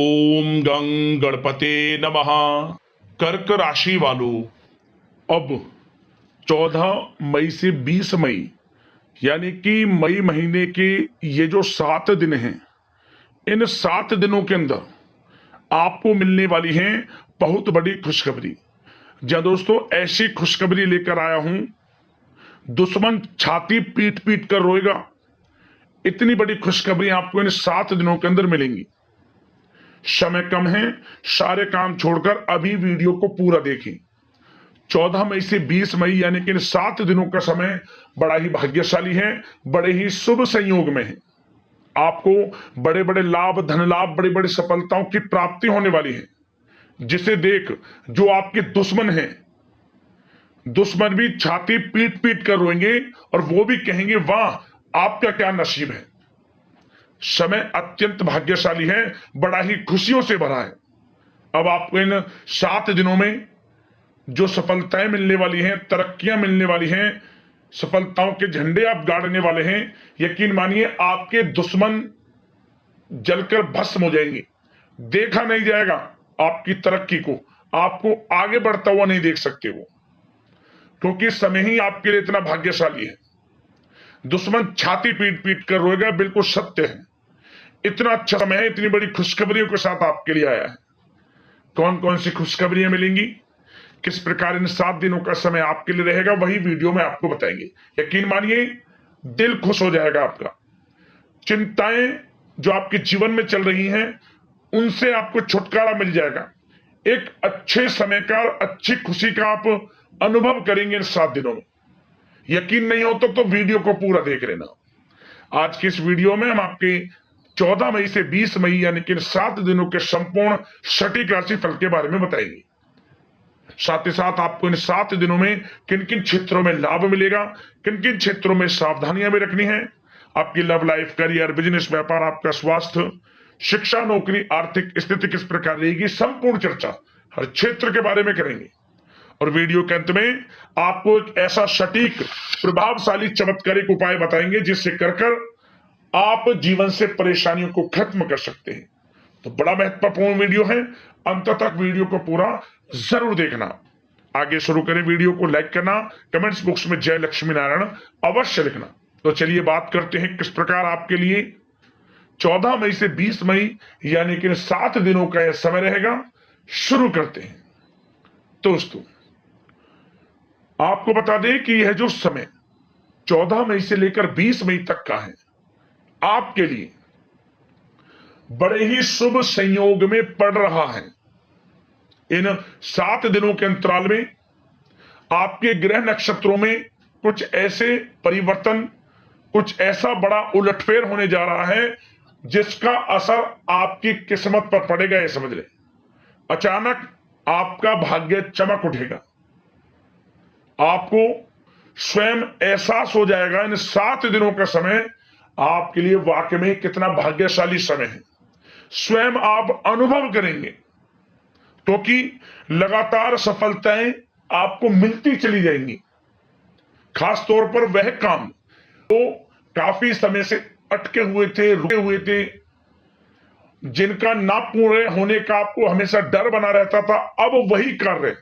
ओम गं गणपते नमः। कर्क राशि वालों, अब 14 मई से 20 मई यानी कि मई महीने के ये जो 7 दिन हैं, इन 7 दिनों के अंदर आपको मिलने वाली है बहुत बड़ी खुशखबरी। जी दोस्तों, ऐसी खुशखबरी लेकर आया हूं, दुश्मन छाती पीट पीट कर रोएगा। इतनी बड़ी खुशखबरी आपको इन 7 दिनों के अंदर मिलेंगी। समय कम है, सारे काम छोड़कर अभी वीडियो को पूरा देखें। 14 मई से 20 मई यानी कि इन 7 दिनों का समय बड़ा ही भाग्यशाली है, बड़े ही शुभ संयोग में है। आपको बड़े बड़े लाभ, धन लाभ, बड़ी बड़ी सफलताओं की प्राप्ति होने वाली है, जिसे देख जो आपके दुश्मन हैं, दुश्मन भी छाती पीट पीट कर रोएंगे और वो भी कहेंगे वाह आपका क्या नसीब है। समय अत्यंत भाग्यशाली है, बड़ा ही खुशियों से भरा है। अब आपको इन 7 दिनों में जो सफलताएं मिलने वाली हैं, तरक्कियां मिलने वाली हैं, सफलताओं के झंडे आप गाड़ने वाले हैं, यकीन मानिए आपके दुश्मन जलकर भस्म हो जाएंगे। देखा नहीं जाएगा आपकी तरक्की को, आपको आगे बढ़ता हुआ नहीं देख सकते वो, क्योंकि समय ही आपके लिए इतना भाग्यशाली है। दुश्मन छाती पीट पीट कर रोएगा, बिल्कुल सत्य है। इतना अच्छा समय है, इतनी बड़ी खुशखबरियों के साथ आपके लिए आया है। कौन कौन सी खुशखबरियां मिलेंगी, किस प्रकार इन 7 दिनों का समय आपके लिए रहेगा, वही वीडियो में आपको बताएंगे। यकीन मानिए दिल खुश हो जाएगा आपका। चिंताएं जो आपके जीवन में चल रही हैं, उनसे आपको छुटकारा मिल जाएगा। एक अच्छे समय का, अच्छी खुशी का आप अनुभव करेंगे इन 7 दिनों में। यकीन नहीं हो तो वीडियो को पूरा देख लेना। आज की इस वीडियो में हम आपके 14 मई से 20 मई यानी कि 7 दिनों के संपूर्ण सटीक राशि फल के बारे में बताएंगे। साथ ही साथ आपको इन 7 दिनों में किन किन क्षेत्रों में लाभ मिलेगा, किन किन क्षेत्रों में सावधानियां भी रखनी है, आपकी लव लाइफ, करियर, बिजनेस, व्यापार, आपका स्वास्थ्य, शिक्षा, नौकरी, आर्थिक स्थिति किस प्रकार रहेगी, संपूर्ण चर्चा हर क्षेत्र के बारे में करेंगे। और वीडियो के अंत में आपको एक ऐसा सटीक, प्रभावशाली, चमत्कारिक उपाय बताएंगे जिससे कर आप जीवन से परेशानियों को खत्म कर सकते हैं। तो बड़ा महत्वपूर्ण वीडियो है, अंत तक वीडियो को पूरा जरूर देखना। आगे शुरू करें, वीडियो को लाइक करना, कमेंट्स बॉक्स में जय लक्ष्मी नारायण अवश्य लिखना। तो चलिए बात करते हैं किस प्रकार आपके लिए 14 मई से 20 मई यानी कि 7 दिनों का यह समय रहेगा। शुरू करते हैं। दोस्तों, आपको बता दें कि यह जो समय 14 मई से लेकर 20 मई तक का है, आपके लिए बड़े ही शुभ संयोग में पड़ रहा है। इन 7 दिनों के अंतराल में आपके ग्रह नक्षत्रों में कुछ ऐसे परिवर्तन, कुछ ऐसा बड़ा उलटफेर होने जा रहा है जिसका असर आपकी किस्मत पर पड़ेगा। यह समझ ले, अचानक आपका भाग्य चमक उठेगा। आपको स्वयं एहसास हो जाएगा इन 7 दिनों का समय आपके लिए वाकई में कितना भाग्यशाली समय है। स्वयं आप अनुभव करेंगे, क्योंकि लगातार सफलताएं आपको मिलती चली जाएंगी। खास तौर पर वह काम तो काफी समय से अटके हुए थे, रुके हुए थे, जिनका ना पूरे होने का आपको हमेशा डर बना रहता था, अब वही कार्य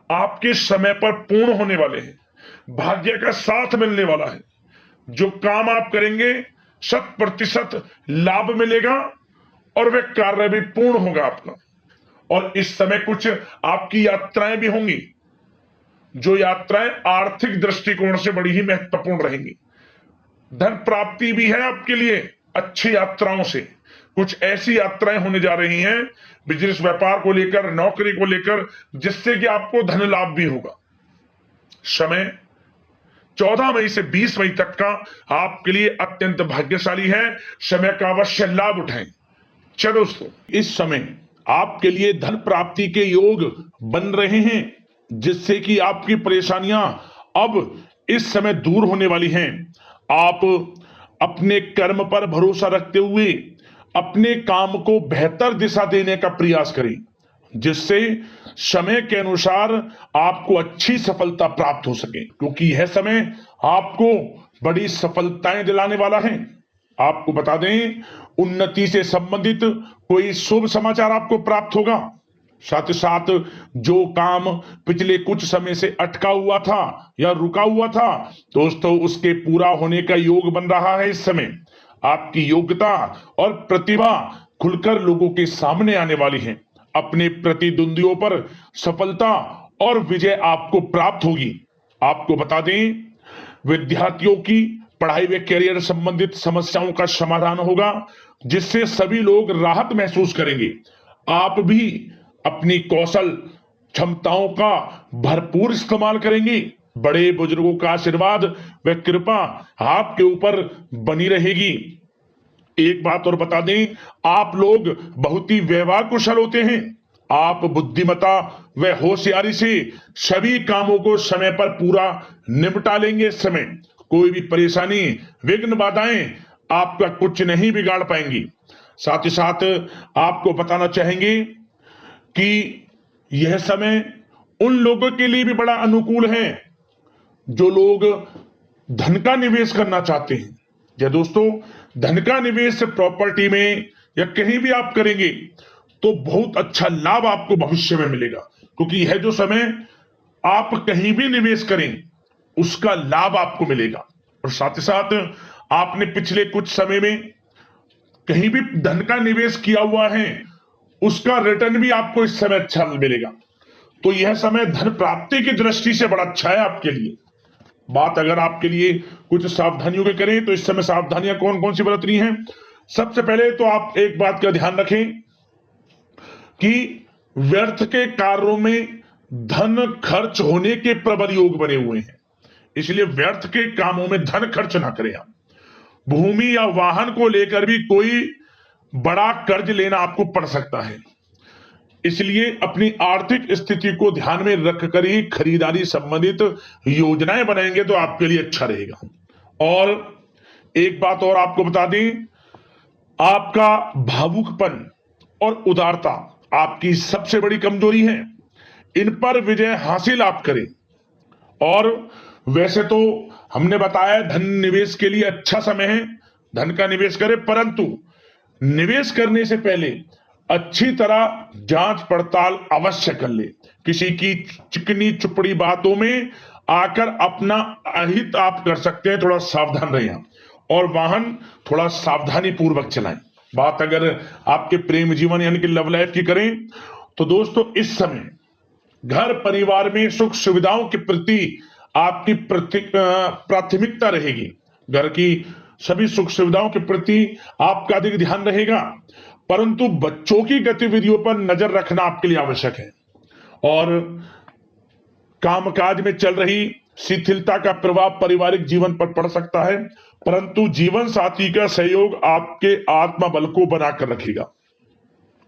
आपके समय पर पूर्ण होने वाले हैं। भाग्य का साथ मिलने वाला है। जो काम आप करेंगे 100% लाभ मिलेगा और वह कार्य भी पूर्ण होगा आपका। और इस समय कुछ आपकी यात्राएं भी होंगी, जो यात्राएं आर्थिक दृष्टिकोण से बड़ी ही महत्वपूर्ण रहेंगी। धन प्राप्ति भी है आपके लिए अच्छी यात्राओं से। कुछ ऐसी यात्राएं होने जा रही हैं बिजनेस, व्यापार को लेकर, नौकरी को लेकर, जिससे कि आपको धन लाभ भी होगा। समय 14 मई से 20 मई तक का आपके लिए अत्यंत भाग्यशाली है। समय का अवश्य लाभ उठाएं। चलो दोस्तों, इस समय आपके लिए धन प्राप्ति के योग बन रहे हैं, जिससे कि आपकी परेशानियां अब इस समय दूर होने वाली हैं। आप अपने कर्म पर भरोसा रखते हुए अपने काम को बेहतर दिशा देने का प्रयास करें, जिससे समय के अनुसार आपको अच्छी सफलता प्राप्त हो सके, क्योंकि यह समय आपको बड़ी सफलताएं दिलाने वाला है। आपको बता दें, उन्नति से संबंधित कोई शुभ समाचार आपको प्राप्त होगा। साथ ही साथ जो काम पिछले कुछ समय से अटका हुआ था या रुका हुआ था, दोस्तों उसके पूरा होने का योग बन रहा है। इस समय आपकी योग्यता और प्रतिभा खुलकर लोगों के सामने आने वाली है। अपने प्रतिद्वंदियों पर सफलता और विजय आपको प्राप्त होगी। आपको बता दें, विद्यार्थियों की पढ़ाई व करियर संबंधित समस्याओं का समाधान होगा, जिससे सभी लोग राहत महसूस करेंगे। आप भी अपनी कौशल क्षमताओं का भरपूर इस्तेमाल करेंगे। बड़े बुजुर्गों का आशीर्वाद व कृपा आपके ऊपर बनी रहेगी। एक बात और बता दें, आप लोग बहुत ही व्यवहार कुशल होते हैं। आप बुद्धिमत्ता व होशियारी से सभी कामों को समय पर पूरा निपटा लेंगे। इस समय कोई भी परेशानी, विघ्न, बाधाएं आपका कुछ नहीं बिगाड़ पाएंगी। साथ ही साथ आपको बताना चाहेंगे कि यह समय उन लोगों के लिए भी बड़ा अनुकूल है जो लोग धन का निवेश करना चाहते हैं। या दोस्तों, धन का निवेश प्रॉपर्टी में या कहीं भी आप करेंगे तो बहुत अच्छा लाभ आपको भविष्य में मिलेगा, क्योंकि यह जो समय आप कहीं भी निवेश करें उसका लाभ आपको मिलेगा। और साथ ही साथ आपने पिछले कुछ समय में कहीं भी धन का निवेश किया हुआ है, उसका रिटर्न भी आपको इस समय अच्छा मिलेगा। तो यह समय धन प्राप्ति की दृष्टि से बड़ा अच्छा है आपके लिए। बात अगर आपके लिए कुछ सावधानियों की करें तो इस समय सावधानियां कौन कौन सी बरतनी हैं। सबसे पहले तो आप एक बात का ध्यान रखें कि व्यर्थ के कार्यों में धन खर्च होने के प्रबल योग बने हुए हैं, इसलिए व्यर्थ के कामों में धन खर्च ना करें आप। भूमि या वाहन को लेकर भी कोई बड़ा कर्ज लेना आपको पड़ सकता है, इसलिए अपनी आर्थिक स्थिति को ध्यान में रखकर ही खरीदारी संबंधित योजनाएं बनाएंगे तो आपके लिए अच्छा रहेगा। और एक बात और आपको बता दें, आपका भावुकपन और उदारता आपकी सबसे बड़ी कमजोरी है। इन पर विजय हासिल आप करें। और वैसे तो हमने बताया धन निवेश के लिए अच्छा समय है, धन का निवेश करें, परंतु निवेश करने से पहले अच्छी तरह जांच पड़ताल अवश्य कर ले। किसी की चिकनी चुपड़ी बातों में आकर अपना अहित आप कर सकते हैं, थोड़ा सावधान रहें। और वाहन थोड़ा सावधानी पूर्वक चलाएं। बात अगर आपके प्रेम जीवन यानी कि लव लाइफ की करें तो दोस्तों इस समय घर परिवार में सुख सुविधाओं के प्रति आपकी प्राथमिकता रहेगी। घर की सभी सुख सुविधाओं के प्रति आपका अधिक ध्यान रहेगा, परंतु बच्चों की गतिविधियों पर नजर रखना आपके लिए आवश्यक है। और कामकाज में चल रही शिथिलता का प्रभाव पारिवारिक जीवन पर पड़ सकता है, परंतु जीवन साथी का सहयोग आपके आत्मबल को बनाकर रखेगा।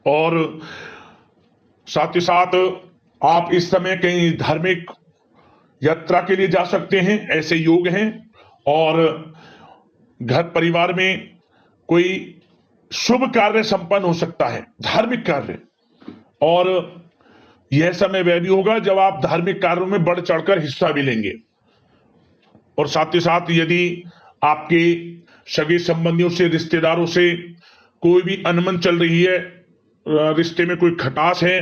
और साथ ही साथ आप इस समय कहीं धार्मिक यात्रा के लिए जा सकते हैं, ऐसे योग हैं। और घर परिवार में कोई शुभ कार्य संपन्न हो सकता है, धार्मिक कार्य। और यह समय वह भी होगा जब आप धार्मिक कार्यों में बढ़ चढ़कर हिस्सा भी लेंगे। और साथ ही साथ यदि आपके सगे संबंधियों से, रिश्तेदारों से कोई भी अनबन चल रही है, रिश्ते में कोई खटास है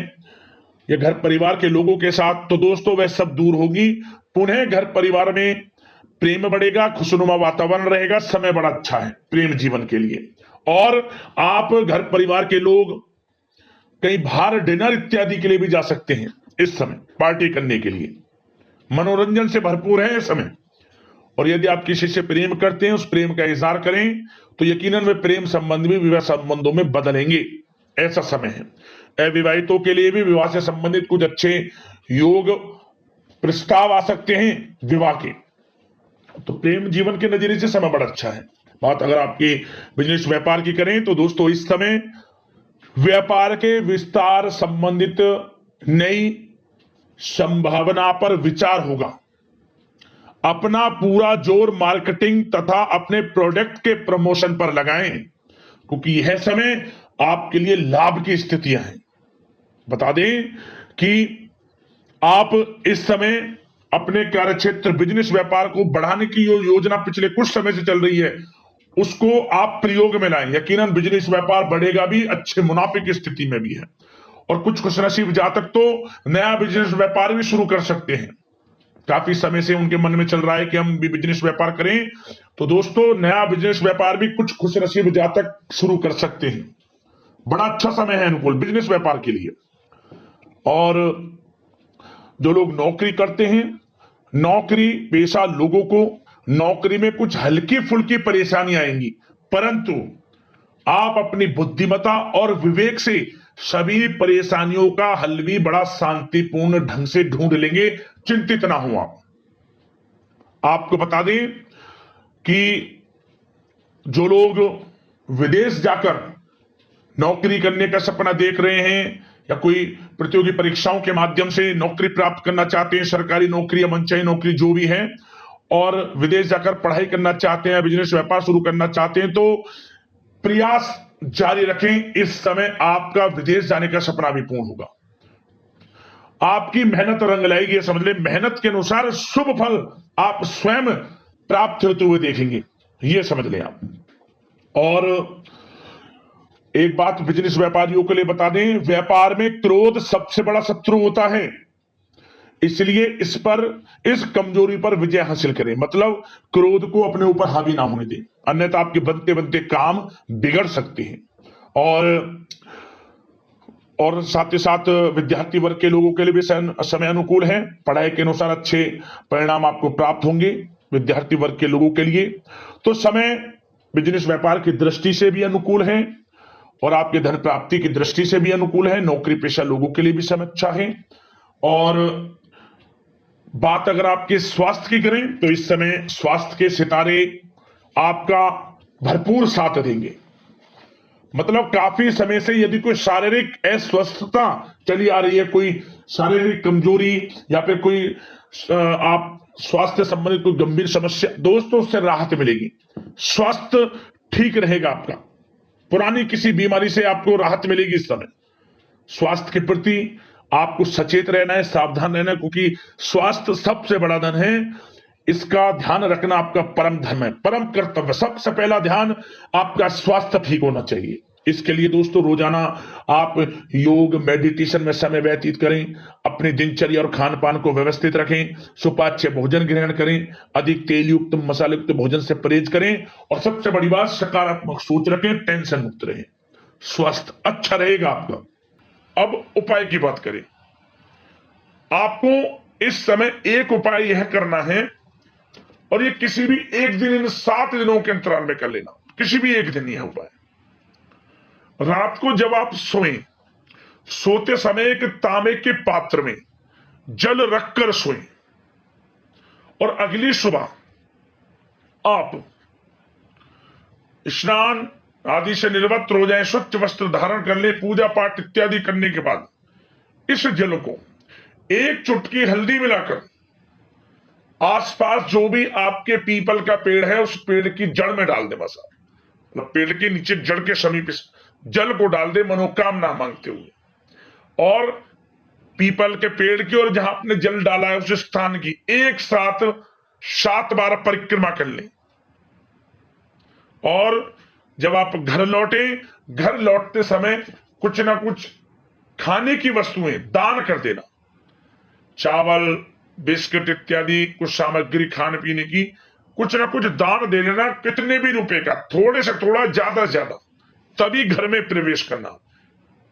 या घर परिवार के लोगों के साथ, तो दोस्तों वह सब दूर होगी। पुनः घर परिवार में प्रेम बढ़ेगा, खुशनुमा वातावरण रहेगा, समय बड़ा अच्छा है प्रेम जीवन के लिए। और आप घर परिवार के लोग कहीं बाहर डिनर इत्यादि के लिए भी जा सकते हैं इस समय, पार्टी करने के लिए। मनोरंजन से भरपूर है इस समय। और यदि आप किसी से प्रेम करते हैं, उस प्रेम का इजहार करें तो यकीनन वे प्रेम संबंध भी विवाह संबंधों में बदलेंगे, ऐसा समय है। अविवाहितों के लिए भी विवाह से संबंधित कुछ अच्छे योग प्रस्ताव आ सकते हैं विवाह के। तो प्रेम जीवन के नजरिए से समय बड़ा अच्छा है। बात अगर आपके बिजनेस व्यापार की करें तो दोस्तों इस समय व्यापार के विस्तार संबंधित नई संभावना पर विचार होगा। अपना पूरा जोर मार्केटिंग तथा अपने प्रोडक्ट के प्रमोशन पर लगाएं, क्योंकि यह समय आपके लिए लाभ की स्थितियां हैं। बता दें कि आप इस समय अपने कार्यक्षेत्र बिजनेस व्यापार को बढ़ाने की योजना पिछले कुछ समय से चल रही है, उसको आप प्रयोग में लाएं। यकीनन बिजनेस व्यापार बढ़ेगा भी, अच्छे मुनाफे की स्थिति में भी है। और कुछ खुशनसीब जातक तो नया बिजनेस व्यापार भी शुरू कर सकते हैं। काफी समय से उनके मन में चल रहा है कि हम भी बिजनेस व्यापार करें, तो दोस्तों नया बिजनेस व्यापार भी कुछ खुशनसीब जातक शुरू कर सकते हैं। बड़ा अच्छा समय है अनुकूल बिजनेस व्यापार के लिए। और जो लोग नौकरी करते हैं, नौकरी पेशा लोगों को नौकरी में कुछ हल्की फुल्की परेशानी आएंगी, परंतु आप अपनी बुद्धिमत्ता और विवेक से सभी परेशानियों का हल भी बड़ा शांतिपूर्ण ढंग से ढूंढ लेंगे। चिंतित ना हो आप। आपको बता दें कि जो लोग विदेश जाकर नौकरी करने का सपना देख रहे हैं या कोई प्रतियोगी परीक्षाओं के माध्यम से नौकरी प्राप्त करना चाहते हैं, सरकारी नौकरी या मनचाही नौकरी जो भी है, और विदेश जाकर पढ़ाई करना चाहते हैं, बिजनेस व्यापार शुरू करना चाहते हैं, तो प्रयास जारी रखें। इस समय आपका विदेश जाने का सपना भी पूर्ण होगा। आपकी मेहनत रंग लाएगी, समझ ले। मेहनत के अनुसार शुभ फल आप स्वयं प्राप्त होते हुए देखेंगे, यह समझ लें आप। और एक बात बिजनेस व्यापारियों के लिए बता दें, व्यापार में क्रोध सबसे बड़ा शत्रु होता है, इसलिए इस कमजोरी पर विजय हासिल करें। मतलब क्रोध को अपने ऊपर हावी ना होने दें, अन्यथा आपके बनते बनते काम बिगड़ सकते हैं। और साथ ही साथ विद्यार्थी वर्ग के लोगों के लिए भी समय अनुकूल है। पढ़ाई के अनुसार अच्छे परिणाम आपको प्राप्त होंगे विद्यार्थी वर्ग के लोगों के लिए। तो समय बिजनेस व्यापार की दृष्टि से भी अनुकूल है और आपके धन प्राप्ति की दृष्टि से भी अनुकूल है। नौकरी पेशा लोगों के लिए भी समय अच्छा है। और बात अगर आपके स्वास्थ्य की करें तो इस समय स्वास्थ्य के सितारे आपका भरपूर साथ देंगे। मतलब काफी समय से यदि कोई शारीरिक अस्वस्थता चली आ रही है, कोई शारीरिक कमजोरी या फिर कोई आप स्वास्थ्य संबंधित कोई गंभीर समस्या, दोस्तों उससे राहत मिलेगी। स्वास्थ्य ठीक रहेगा आपका, पुरानी किसी बीमारी से आपको राहत मिलेगी। इस समय स्वास्थ्य के प्रति आपको सचेत रहना है, सावधान रहना है, क्योंकि स्वास्थ्य सबसे बड़ा धन है। इसका ध्यान रखना आपका परम धर्म है, परम कर्तव्य। सबसे पहला ध्यान आपका स्वास्थ्य ठीक होना चाहिए। इसके लिए दोस्तों रोजाना आप योग मेडिटेशन में समय व्यतीत करें, अपनी दिनचर्या और खान पान को व्यवस्थित रखें, सुपाच्य भोजन ग्रहण करें, अधिक तेल युक्त मसाले युक्त भोजन से परहेज करें, और सबसे बड़ी बात सकारात्मक सोच रखें, टेंशन मुक्त रहें। स्वास्थ्य अच्छा रहेगा आपका। अब उपाय की बात करें, आपको इस समय एक उपाय यह करना है, और ये किसी भी एक दिन, इन 7 दिनों के अंतराल में कर लेना। किसी भी एक दिन यह उपाय, रात को जब आप सोएं, सोते समय एक तांबे के पात्र में जल रखकर सोएं, और अगली सुबह आप स्नान आदि से निर्वस्त्र हो जाएं, स्वच्छ वस्त्र धारण कर ले, पूजा पाठ इत्यादि करने के बाद इस जल को एक चुटकी हल्दी मिलाकर आसपास जो भी आपके पीपल का पेड़ है उस पेड़ की जड़ में डाल दे। बस मतलब पेड़ के नीचे जड़ के समीप जल को डाल दे मनोकामना मांगते हुए, और पीपल के पेड़ की और जहां आपने जल डाला है उस स्थान की एक साथ 7 बार परिक्रमा कर लें। और जब आप घर लौटे, घर लौटते समय कुछ ना कुछ खाने की वस्तुएं दान कर देना, चावल बिस्किट इत्यादि कुछ सामग्री खाने पीने की कुछ ना कुछ दान दे देना, कितने भी रुपए का, थोड़े से थोड़ा ज्यादा से ज्यादा, तभी घर में प्रवेश करना।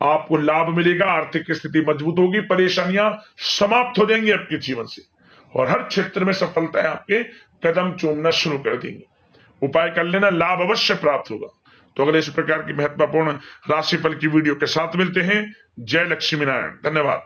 आपको लाभ मिलेगा, आर्थिक स्थिति मजबूत होगी, परेशानियां समाप्त हो जाएंगी आपके जीवन से, और हर क्षेत्र में सफलताएं आपके कदम चूमना शुरू कर देंगी। उपाय कर लेना, लाभ अवश्य प्राप्त होगा। तो अगले इस प्रकार की महत्वपूर्ण राशिफल की वीडियो के साथ मिलते हैं। जय लक्ष्मी नारायण। धन्यवाद।